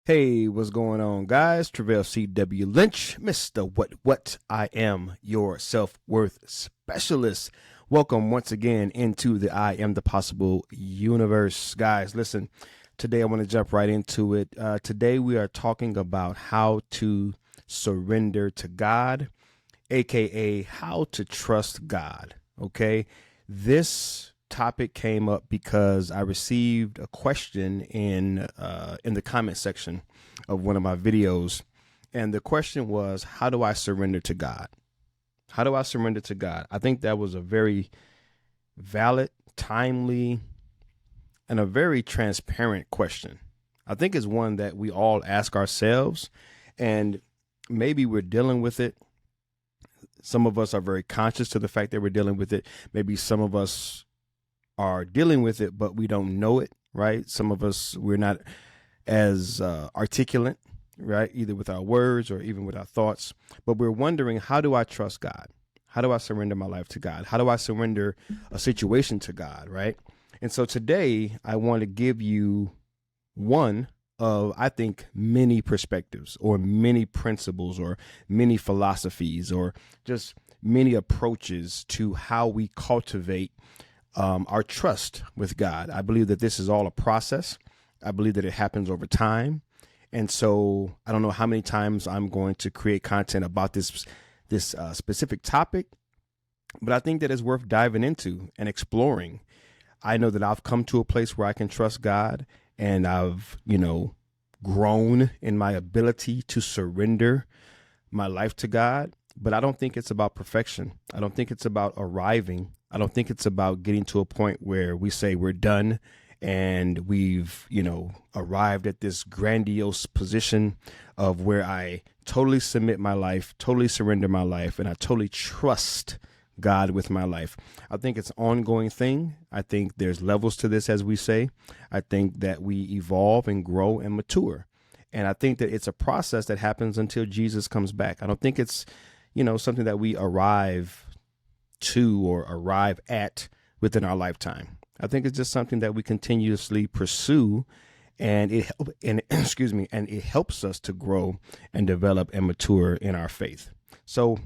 Hey, what's going on, guys? Treveal C.W. Lynch, Mr. What? I am your self-worth specialist. Welcome once again into the I Am the Possible universe. Guys, listen, today I want to jump right into it. Today we are talking about how to surrender to God, aka how to trust God. Okay, this topic came up because I received a question in the comment section of one of my videos, and the question was, how do I surrender to God? How do I surrender to God? I think that was a very valid, timely, and a very transparent question. I think it's one that we all ask ourselves, and maybe we're dealing with it. Some of us are very conscious to the fact that we're dealing with it. Maybe some of us are dealing with it, but we don't know it, right? Some of us, we're not as articulate, right? Either with our words or even with our thoughts, but we're wondering, how do I trust God? How do I surrender my life to God? How do I surrender a situation to God, right? And so today I want to give you one of, I think, many perspectives or many principles or many philosophies or just many approaches to how we cultivate our trust with God. I believe that this is all a process. I believe that it happens over time. And so I don't know how many times I'm going to create content about this specific topic, but I think that it's worth diving into and exploring. I know that I've come to a place where I can trust God, and I've, grown in my ability to surrender my life to God. But I don't think it's about perfection. I don't think it's about arriving. I don't think it's about getting to a point where we say we're done and we've, arrived at this grandiose position of where I totally submit my life, totally surrender my life, and I totally trust God with my life. I think it's an ongoing thing. I think there's levels to this, as we say. I think that we evolve and grow and mature. And I think that it's a process that happens until Jesus comes back. I don't think it's, something that we arrive to or arrive at within our lifetime. I think it's just something that we continuously pursue, and it helps us to grow and develop and mature in our faith. So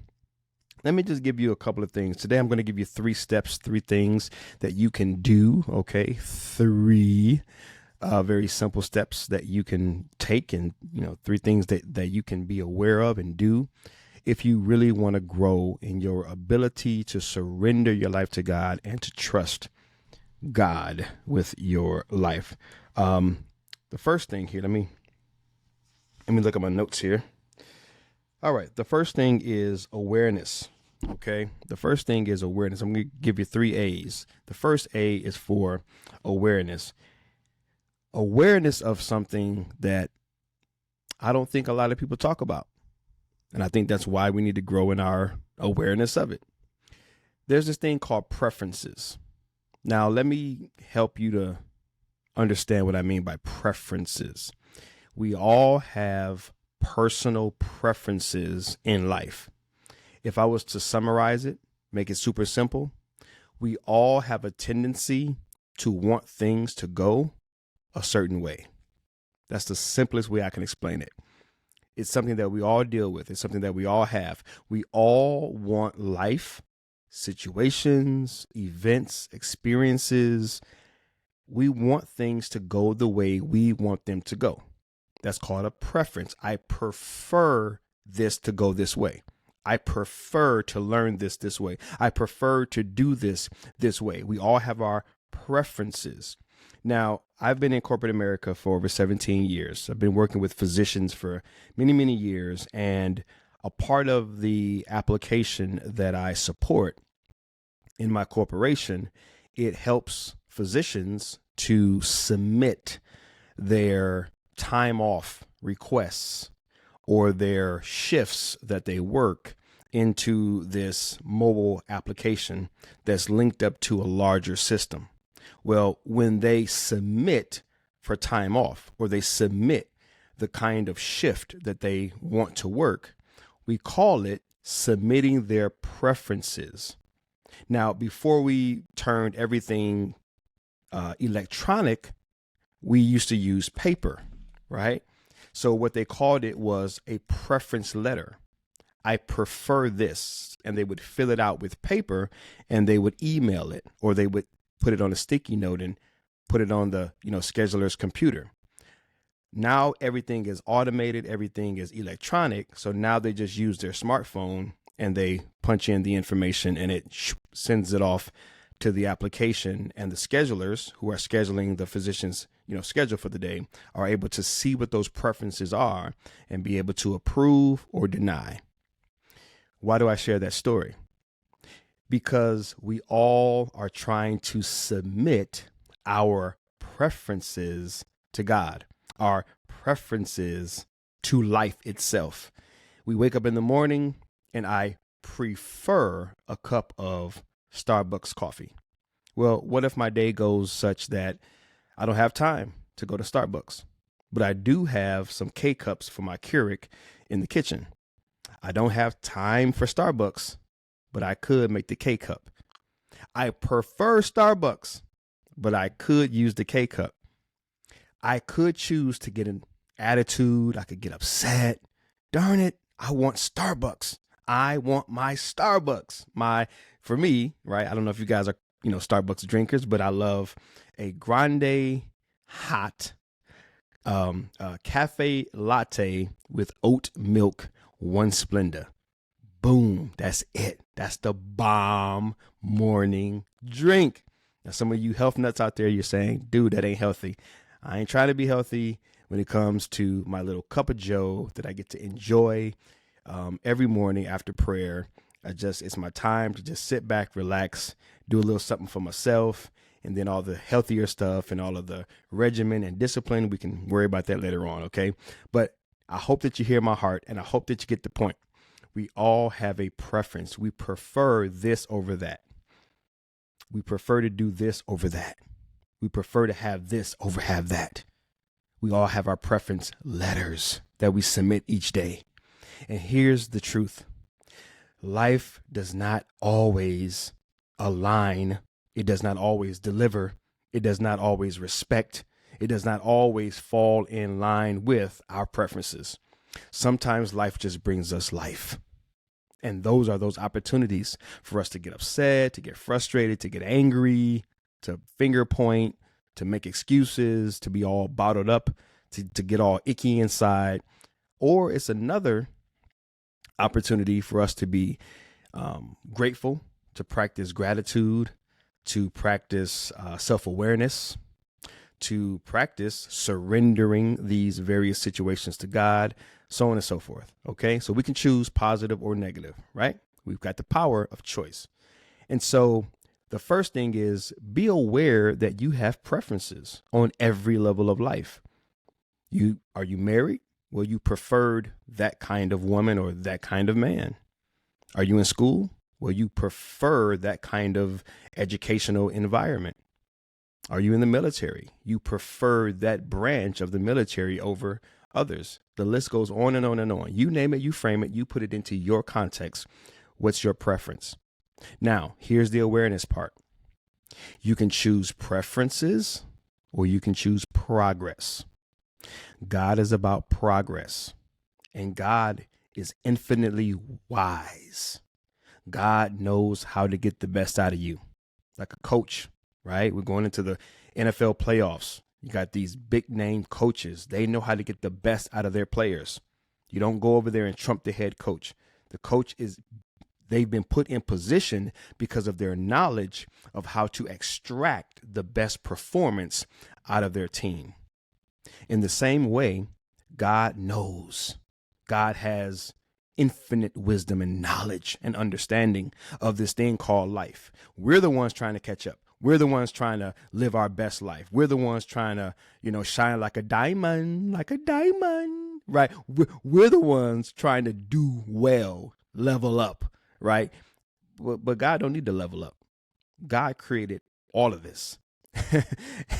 let me just give you a couple of things. Today, I'm going to give you 3 steps, 3 things that you can do. Okay. 3 very simple steps that you can take, and, 3 things that you can be aware of and do if you really want to grow in your ability to surrender your life to God and to trust God with your life. The first thing here, let me look at my notes here. All right. The first thing is awareness. Okay. The first thing is awareness. I'm going to give you 3 A's. The first A is for awareness. Awareness of something that I don't think a lot of people talk about. And I think that's why we need to grow in our awareness of it. There's this thing called preferences. Now, let me help you to understand what I mean by preferences. We all have personal preferences in life. If I was to summarize it, make it super simple, we all have a tendency to want things to go a certain way. That's the simplest way I can explain it. It's something that we all deal with. It's something that we all have. We all want life, situations, events, experiences. We want things to go the way we want them to go. That's called a preference. I prefer this to go this way. I prefer to learn this way. I prefer to do this way. We all have our preferences. Now, I've been in corporate America for over 17 years. I've been working with physicians for many, many years. And a part of the application that I support in my corporation, it helps physicians to submit their time off requests or their shifts that they work into this mobile application that's linked up to a larger system. Well, when they submit for time off, or they submit the kind of shift that they want to work, we call it submitting their preferences. Now, before we turned everything electronic, we used to use paper, right? So what they called it was a preference letter. I prefer this. And they would fill it out with paper and they would email it, or they would put it on a sticky note and put it on the, scheduler's computer. Now everything is automated, everything is electronic. So now they just use their smartphone and they punch in the information and it sends it off to the application, and the schedulers who are scheduling the physician's schedule for the day are able to see what those preferences are and be able to approve or deny. Why do I share that story? Because we all are trying to submit our preferences to God, our preferences to life itself. We wake up in the morning and I prefer a cup of Starbucks coffee. Well, what if my day goes such that I don't have time to go to Starbucks, but I do have some K-cups for my Keurig in the kitchen? I don't have time for Starbucks, but I could make the K-cup. I prefer Starbucks, but I could use the K-cup. I could choose to get an attitude. I could get upset. Darn it, I want Starbucks. I want my Starbucks. For me, right? I don't know if you guys are, Starbucks drinkers, but I love a grande hot cafe latte with oat milk, one Splenda. Boom. That's it. That's the bomb morning drink. Now, some of you health nuts out there, you're saying, dude, that ain't healthy. I ain't trying to be healthy when it comes to my little cup of joe that I get to enjoy every morning after prayer. It's my time to just sit back, relax, do a little something for myself, and then all the healthier stuff and all of the regimen and discipline, we can worry about that later on, okay? But I hope that you hear my heart, and I hope that you get the point. We all have a preference. We prefer this over that. We prefer to do this over that. We prefer to have this over have that. We all have our preference letters that we submit each day. And here's the truth. Life does not always align. It does not always deliver. It does not always respect. It does not always fall in line with our preferences. Sometimes life just brings us life. And those are those opportunities for us to get upset, to get frustrated, to get angry, to finger point, to make excuses, to be all bottled up, to get all icky inside. Or it's another opportunity for us to be grateful, to practice gratitude, to practice self-awareness, to practice surrendering these various situations to God, so on and so forth. Okay, so we can choose positive or negative, right? We've got the power of choice. And so the first thing is be aware that you have preferences on every level of life. Are you married? Well, you preferred that kind of woman or that kind of man. Are you in school? Well, you prefer that kind of educational environment. Are you in the military? You prefer that branch of the military over others. The list goes on and on and on. You name it, you frame it, you put it into your context. What's your preference? Now, here's the awareness part. You can choose preferences or you can choose progress. God is about progress, and God is infinitely wise. God knows how to get the best out of you. Like a coach, right? We're going into the NFL playoffs. You got these big name coaches. They know how to get the best out of their players. You don't go over there and trump the head coach. The coach they've been put in position because of their knowledge of how to extract the best performance out of their team. In the same way, God knows. God has infinite wisdom and knowledge and understanding of this thing called life. We're the ones trying to catch up. We're the ones trying to live our best life. We're the ones trying to, shine like a diamond, right? We're the ones trying to do well, level up, right? But God don't need to level up. God created all of this.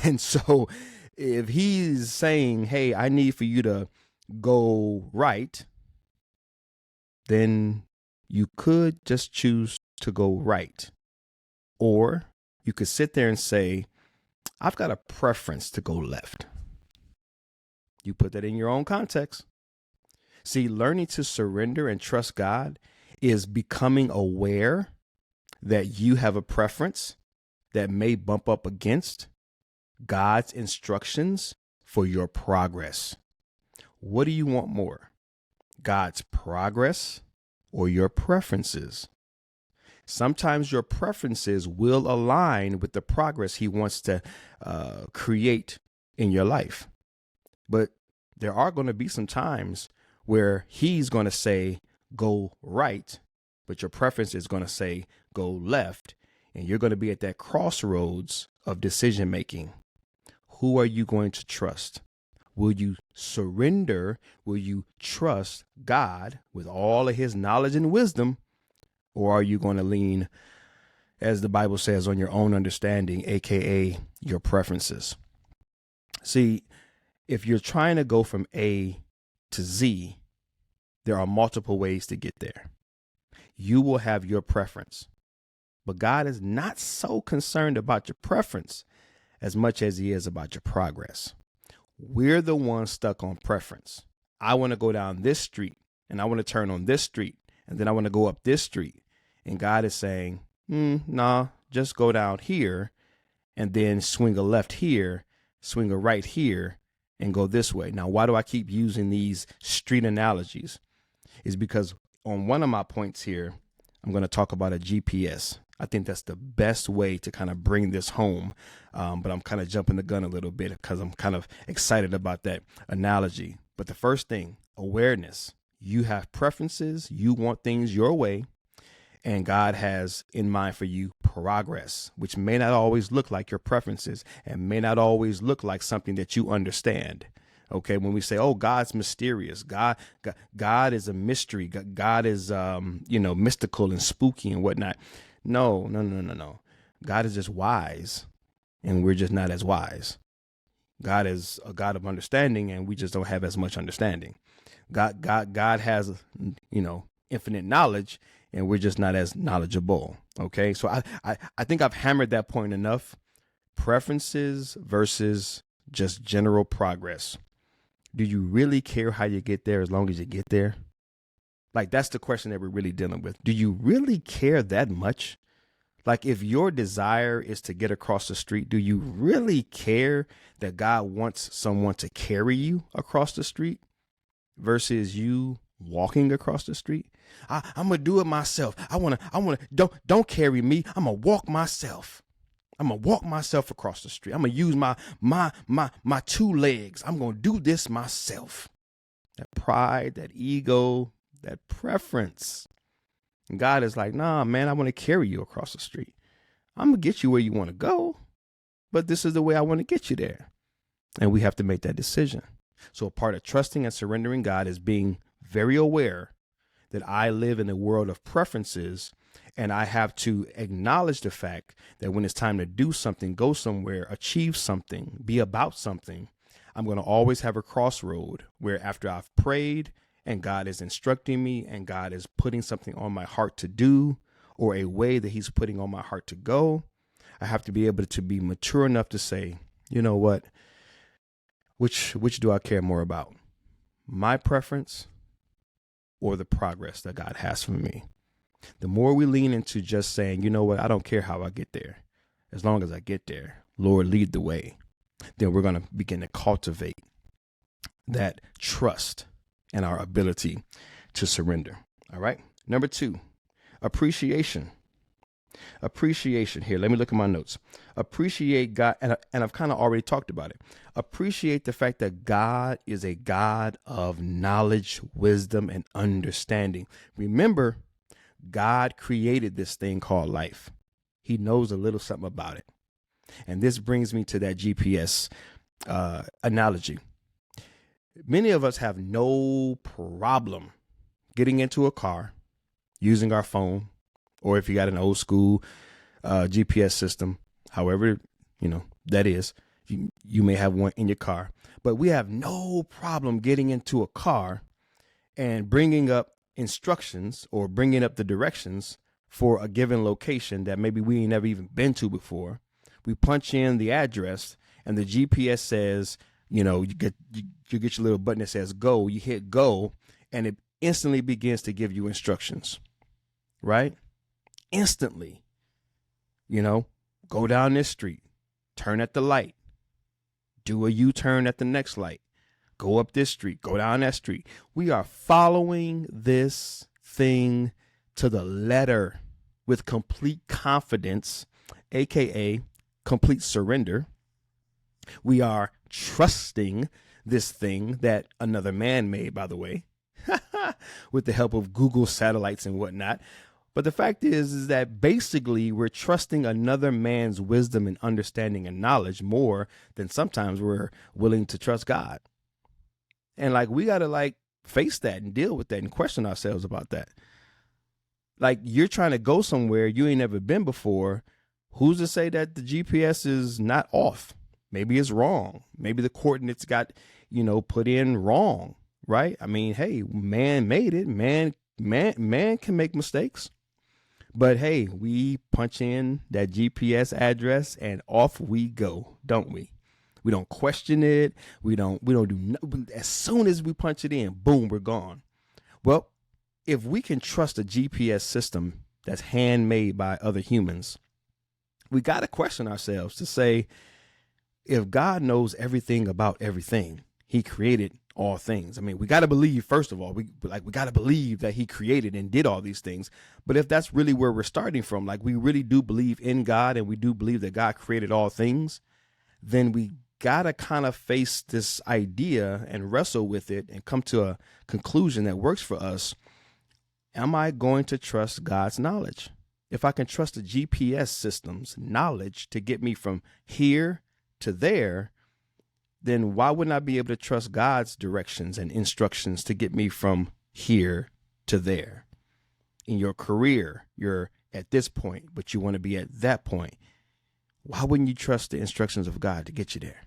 And so if he's saying, hey, I need for you to go right, then you could just choose to go right. Or you could sit there and say, I've got a preference to go left. You put that in your own context. See, learning to surrender and trust God is becoming aware that you have a preference that may bump up against God's instructions for your progress. What do you want more? God's progress or your preferences? Sometimes your preferences will align with the progress he wants to create in your life. But there are going to be some times where he's going to say, go right, but your preference is going to say, go left. And you're going to be at that crossroads of decision making. Who are you going to trust? Will you surrender? Will you trust God with all of his knowledge and wisdom? Or are you going to lean, as the Bible says, on your own understanding, aka your preferences? See, if you're trying to go from A to Z, there are multiple ways to get there. You will have your preference, but God is not so concerned about your preference as much as he is about your progress. We're the ones stuck on preference. I want to go down this street and I want to turn on this street and then I want to go up this street. And God is saying, nah, just go down here and then swing a left here, swing a right here and go this way. Now, why do I keep using these street analogies? Is because on one of my points here, I'm going to talk about a GPS. I think that's the best way to kind of bring this home. But I'm kind of jumping the gun a little bit because I'm kind of excited about that analogy. But the first thing, awareness. You have preferences. You want things your way. And God has in mind for you progress, which may not always look like your preferences and may not always look like something that you understand. Okay, when we say, oh, God's mysterious, God is a mystery. God is, mystical and spooky and whatnot. No. God is just wise and we're just not as wise. God is a God of understanding and we just don't have as much understanding. God has, infinite knowledge and we're just not as knowledgeable. Okay, so I think I've hammered that point enough. Preferences versus just general progress. Do you really care how you get there as long as you get there? Like, that's the question that we're really dealing with. Do you really care that much? Like, if your desire is to get across the street, do you really care that God wants someone to carry you across the street versus you walking across the street? I'm going to do it myself. Don't carry me. I'm going to walk myself. I'm going to walk myself across the street. I'm going to use my two legs. I'm going to do this myself. That pride, that ego, that preference. And God is like, nah, man, I want to carry you across the street. I'm going to get you where you want to go, but this is the way I want to get you there. And we have to make that decision. So a part of trusting and surrendering God is being very aware that I live in a world of preferences. And I have to acknowledge the fact that when it's time to do something, go somewhere, achieve something, be about something, I'm going to always have a crossroad where after I've prayed and God is instructing me and God is putting something on my heart to do or a way that he's putting on my heart to go, I have to be able to be mature enough to say, you know what, which do I care more about? My preference or the progress that God has for me? The more we lean into just saying, you know what, I don't care how I get there. As long as I get there, Lord, lead the way. Then we're going to begin to cultivate that trust and our ability to surrender. All right. Number 2, appreciation. Appreciation here. Let me look at my notes. Appreciate God. And I've kind of already talked about it. Appreciate the fact that God is a God of knowledge, wisdom, and understanding. Remember, God created this thing called life. He knows a little something about it. And this brings me to that GPS analogy. Many of us have no problem getting into a car, using our phone, or if you got an old school GPS system, however, that is, you may have one in your car. But we have no problem getting into a car and bringing up instructions or bringing up the directions for a given location that maybe we ain't never even been to before. We punch in the address and the GPS says, you get your little button that says go, you hit go, and it instantly begins to give you instructions, right? Instantly, go down this street, turn at the light, do a U-turn at the next light, go up this street, go down that street. We are following this thing to the letter with complete confidence, aka complete surrender. We are trusting this thing that another man made, by the way, with the help of Google satellites and whatnot. But the fact is that basically we're trusting another man's wisdom and understanding and knowledge more than sometimes we're willing to trust God. And we got to face that and deal with that and question ourselves about that. You're trying to go somewhere you ain't never been before. Who's to say that the GPS is not off? Maybe it's wrong. Maybe the coordinates got, put in wrong, right? I mean, hey, man made it. Man can make mistakes. But hey, we punch in that GPS address and off we go, don't we? We don't question it. We don't do nothing. As soon as we punch it in, boom, we're gone. Well, if we can trust a GPS system that's handmade by other humans, we got to question ourselves to say, if God knows everything about everything, he created all things. I mean, we got to believe, first of all, we got to believe that he created and did all these things. But if that's really where we're starting from, we really do believe in God and we do believe that God created all things, then we got to kind of face this idea and wrestle with it and come to a conclusion that works for us. Am I going to trust God's knowledge? If I can trust the GPS system's knowledge to get me from here to there, then why wouldn't I be able to trust God's directions and instructions to get me from here to there? In your career, you're at this point, but you want to be at that point. Why wouldn't you trust the instructions of God to get you there?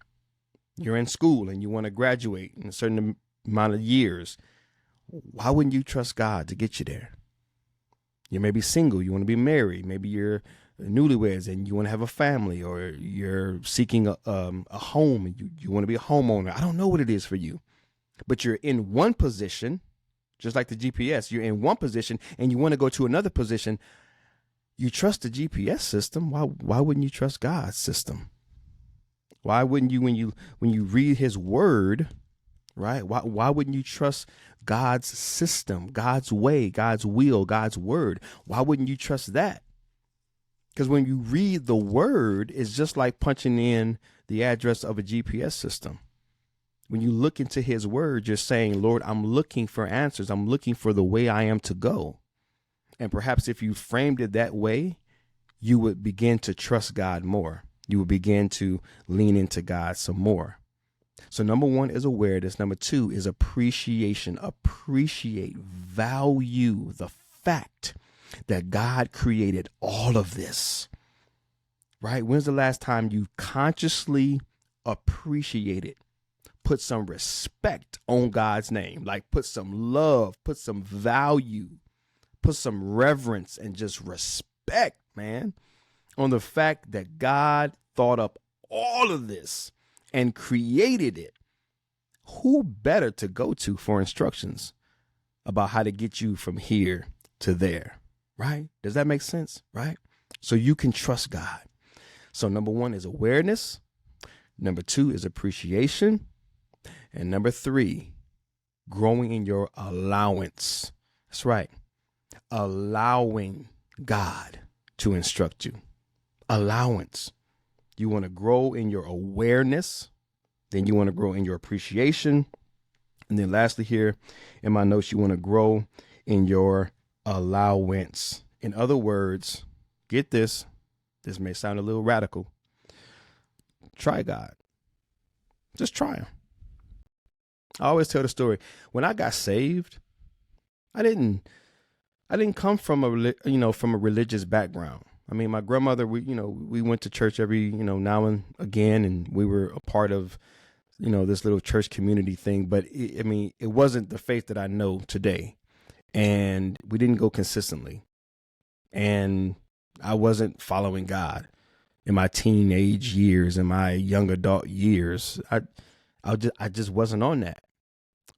You're in school and you want to graduate in a certain amount of years. Why wouldn't you trust God to get you there? You may be single, you want to be married. Maybe you're newlyweds and you want to have a family, or you're seeking a home and you want to be a homeowner. I don't know what it is for you, but you're in one position, just like the GPS. You're in one position and you want to go to another position. You trust the GPS system. Why wouldn't you trust God's system? Why wouldn't you, when you read his word, right? Why wouldn't you trust God's system, God's way, God's will, God's word? Why wouldn't you trust that? Because when you read the word, it's just like punching in the address of a GPS system. When you look into his word, you're saying, Lord, I'm looking for answers. I'm looking for the way I am to go. And perhaps if you framed it that way, you would begin to trust God more. You would begin to lean into God some more. So number one is awareness. Number two is appreciation. Appreciate, value the fact that God created all of this, right? When's the last time you consciously appreciated, put some respect on God's name, put some love, put some value, put some reverence and just respect, man, on the fact that God thought up all of this and created it? Who better to go to for instructions about how to get you from here to there? Right? Does that make sense? Right? So you can trust God. So number one is awareness. Number two is appreciation. And number three, growing in your allowance. That's right. Allowing God to instruct you. Allowance. You want to grow in your awareness. Then you want to grow in your appreciation. And then lastly here in my notes, you want to grow in your allowance. In other words, get this. This may sound a little radical. Try God. Just try him. I always tell the story. When I got saved, I didn't come from a religious background. I mean, my grandmother, we went to church every, now and again, and we were a part of, this little church community thing. But it wasn't the faith that I know today. And we didn't go consistently. And I wasn't following God in my teenage years, in my young adult years. I just wasn't on that.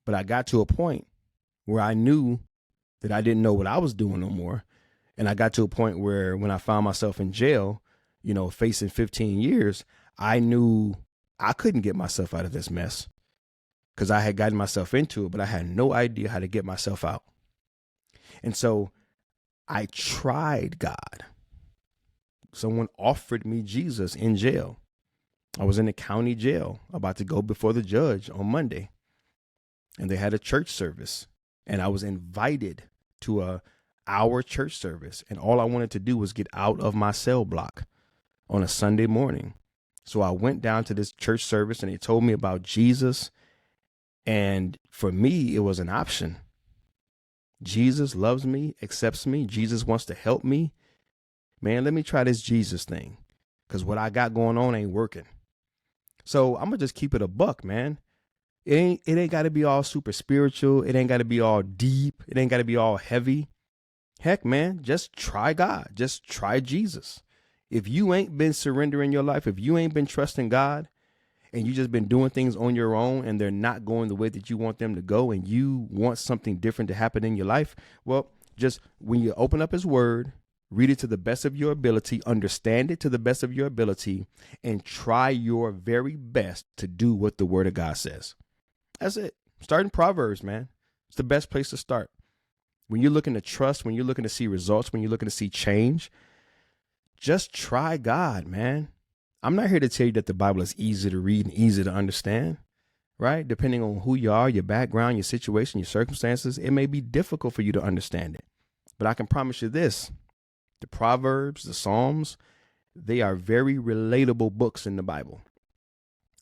But I got to a point where I knew that I didn't know what I was doing no more. And I got to a point where when I found myself in jail, facing 15 years, I knew I couldn't get myself out of this mess because I had gotten myself into it, but I had no idea how to get myself out. And so I tried God. Someone offered me Jesus in jail. I was in the county jail about to go before the judge on Monday, and they had a church service, and I was invited to our church service, and all I wanted to do was get out of my cell block on a Sunday morning. So I went down to this church service, and they told me about Jesus, and for me, it was an option. Jesus loves me, accepts me. Jesus wants to help me. Man, let me try this Jesus thing, because what I got going on ain't working. So I'm going to just keep it a buck, man. It ain't got to be all super spiritual. It ain't got to be all deep. It ain't got to be all heavy. Heck, man, just try God. Just try Jesus. If you ain't been surrendering your life, if you ain't been trusting God, and you just been doing things on your own and they're not going the way that you want them to go, and you want something different to happen in your life, well, just when you open up his word, read it to the best of your ability, understand it to the best of your ability, and try your very best to do what the word of God says. That's it. Start in Proverbs, man. It's the best place to start. When you're looking to trust, when you're looking to see results, when you're looking to see change, just try God, man. I'm not here to tell you that the Bible is easy to read and easy to understand, right? Depending on who you are, your background, your situation, your circumstances, it may be difficult for you to understand it. But I can promise you this, the Proverbs, the Psalms, they are very relatable books in the Bible.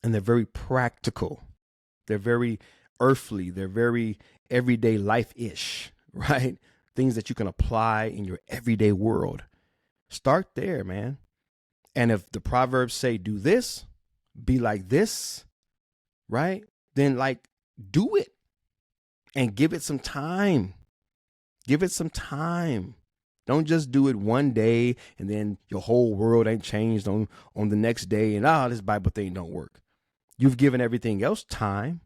And they're very practical. They're very earthly. They're very everyday life-ish, right? Things that you can apply in your everyday world. Start there, man. And if the Proverbs say, do this, be like this, right? Then do it and give it some time. Give it some time. Don't just do it one day and then your whole world ain't changed on the next day and this Bible thing don't work. You've given everything else time.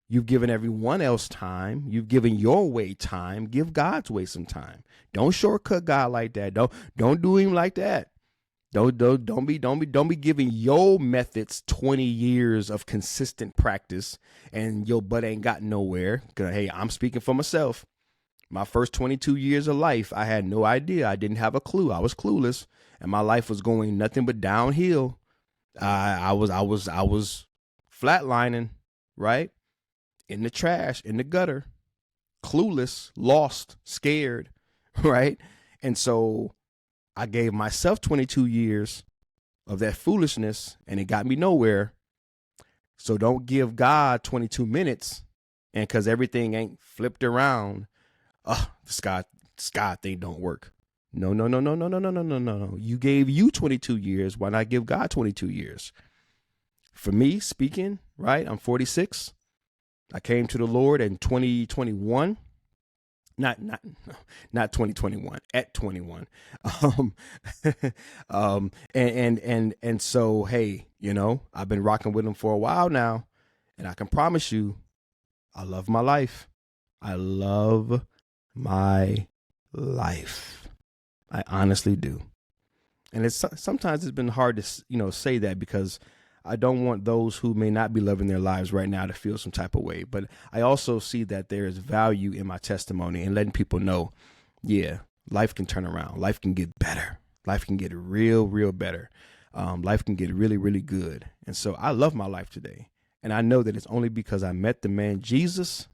You've given everyone else time. You've given your way time. Give God's way some time. Don't shortcut God like that. Don't do him like that. Don't be giving your methods 20 years of consistent practice and your butt ain't got nowhere. 'Cause, hey, I'm speaking for myself. My first 22 years of life, I had no idea. I didn't have a clue. I was clueless, and my life was going nothing but downhill. I was flatlining, right? In the trash, in the gutter, clueless, lost, scared, right? And so I gave myself 22 years of that foolishness, and it got me nowhere. So don't give God 22 minutes, and because everything ain't flipped around, the sky thing don't work. No. You gave you 22 years. Why not give God 22 years? For me speaking, right? I'm 46. I came to the Lord in 2021. Not 2021, at 21. And so, hey, I've been rocking with him for a while now, and I can promise you, I love my life. I love my life. I honestly do. And sometimes it's been hard to, say that because I don't want those who may not be loving their lives right now to feel some type of way. But I also see that there is value in my testimony and letting people know, yeah, life can turn around. Life can get better. Life can get real, real better. Life can get really, really good. And so I love my life today. And I know that it's only because I met the man Jesus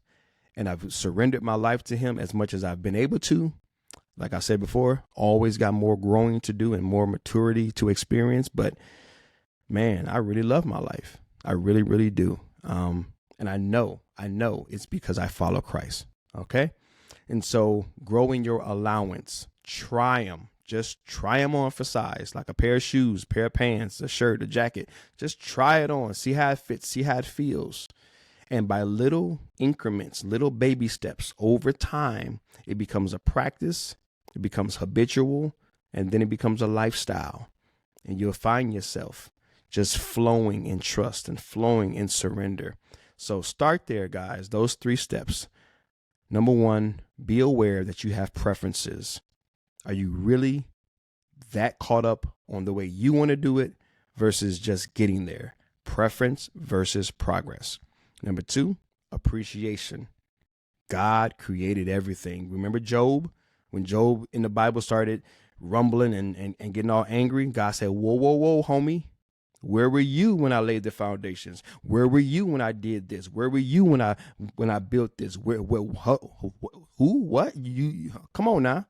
and I've surrendered my life to him as much as I've been able to. Like I said before, always got more growing to do and more maturity to experience. But man, I really love my life. I really, really do. And I know it's because I follow Christ. Okay. And so growing your allowance, try them. Just try them on for size, like a pair of shoes, pair of pants, a shirt, a jacket. Just try it on. See how it fits. See how it feels. And by little increments, little baby steps over time, it becomes a practice. It becomes habitual. And then it becomes a lifestyle. And you'll find yourself just flowing in trust and flowing in surrender. So start there, guys. Those 3 steps. Number 1, be aware that you have preferences. Are you really that caught up on the way you want to do it versus just getting there? Preference versus progress. Number 2, appreciation. God created everything. Remember Job? When Job in the Bible started rumbling and getting all angry, God said, whoa, whoa, whoa, homie. Where were you when I laid the foundations? Where were you when I did this? Where were you when I built this? Who, what? You come on now.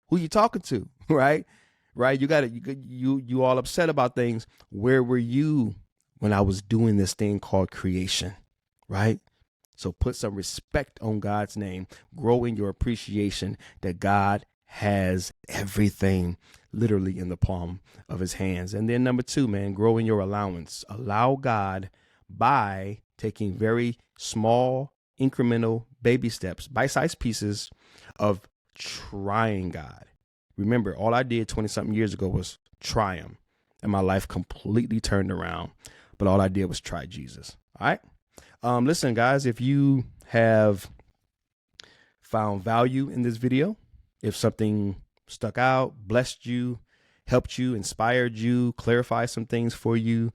Who you talking to? Right? Right? You all upset about things. Where were you when I was doing this thing called creation? Right? So put some respect on God's name. Grow in your appreciation that God has everything literally in the palm of his hands. And then number 2, man, grow in your allowance. Allow God by taking very small, incremental baby steps, bite-sized pieces of trying God. Remember, all I did 20 something years ago was try him, and my life completely turned around. But all I did was try Jesus. All right. Listen, guys, if you have found value in this video, if something stuck out, blessed you, helped you, inspired you, clarified some things for you,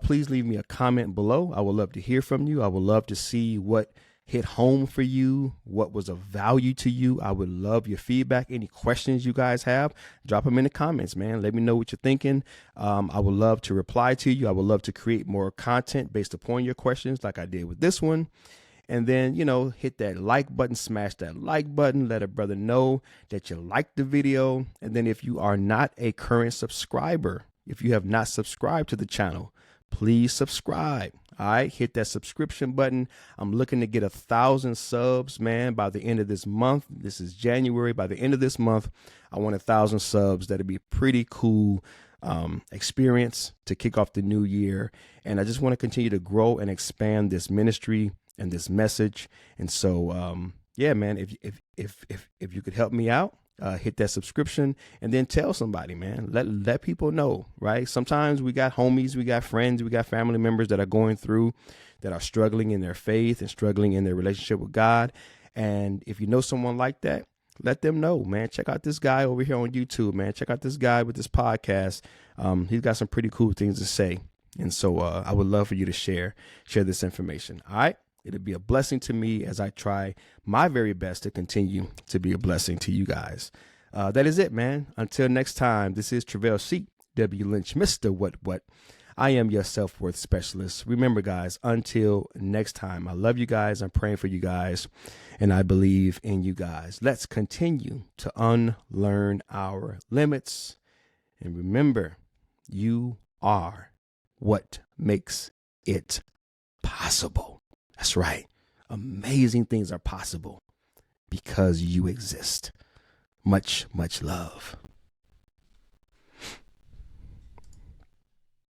please leave me a comment below. I would love to hear from you. I would love to see what hit home for you, what was of value to you. I would love your feedback. Any questions you guys have, drop them in the comments, man. Let me know what you're thinking. I would love to reply to you. I would love to create more content based upon your questions like I did with this one. And then, hit that like button, smash that like button, let a brother know that you liked the video. And then if you are not a current subscriber, if you have not subscribed to the channel, please subscribe. All right, hit that subscription button. I'm looking to get 1,000 subs, man, by the end of this month. This is January. By the end of this month, I want 1,000 subs. That'd be a pretty cool experience to kick off the new year. And I just want to continue to grow and expand this ministry and this message. And so, yeah, man, if you could help me out, hit that subscription and then tell somebody, man. Let people know, right? Sometimes we got homies, we got friends, we got family members that are going through, that are struggling in their faith and struggling in their relationship with God. And if you know someone like that, let them know, man. Check out this guy over here on YouTube, man. Check out this guy with this podcast. He's got some pretty cool things to say. And so I would love for you to share this information. All right. It'll be a blessing to me as I try my very best to continue to be a blessing to you guys. That is it, man. Until next time, this is Treveal C.W. Lynch, Mr. What. I am your self-worth specialist. Remember, guys, until next time, I love you guys. I'm praying for you guys, and I believe in you guys. Let's continue to unlearn our limits. And remember, you are what makes it possible. That's right. Amazing things are possible because you exist. Much, much love.